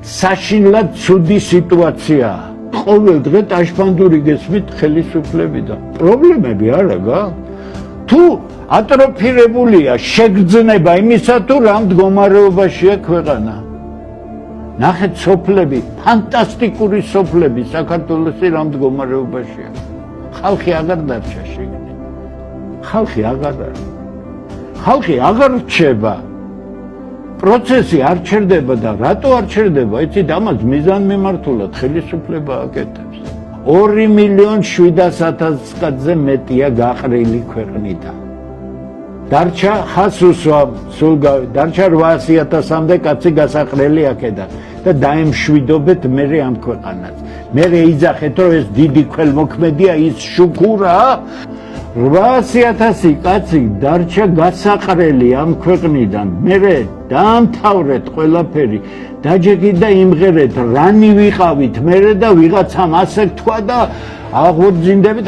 საშინლად ცუდი სიტუაციაა. ყოველ დღე ტაშფანდური გესმით ხელისუფლებიდან. პრობლემები არა გაქვს? თუ ატროფირებულია შეგრძნება იმისა, თუ რა მდგომარეობაშია ქვეყანა. ნახეთ სოფლები, ფანტასტიკური სოფლები საქართველოსი რა მდგომარეობაშია. ხალხი აღარ დარჩა შეგნით. ხალხი აღარ რჩება. პროცესი არ ჩერდება და რატო არ ჩერდება? იცით, ამას მიზანმიმართულად ხელისუფლება აკეთებს. 2,700,000-ზე მეტია გაყრილი ქვეყნიდან. დარჩა ხასუსვა, დარჩა 800,000-მდე კაცი გასაყრელი აქედან და დაემშვიდობეთ მერე ამ ქვეყანას. მერე იძახეთ, რომ ეს დიდი ქველმოქმედია, ის შუქურა. 800,000 კაცი დარჩა გასაყრელი ამ ქვეყნიდან. მერე დაამთავრეთ ყველაფერი, დაჯექით და იმღერეთ, რანი ვიყავით მერე და ვიღაცამ ასე თქვა და აღორძინდებით.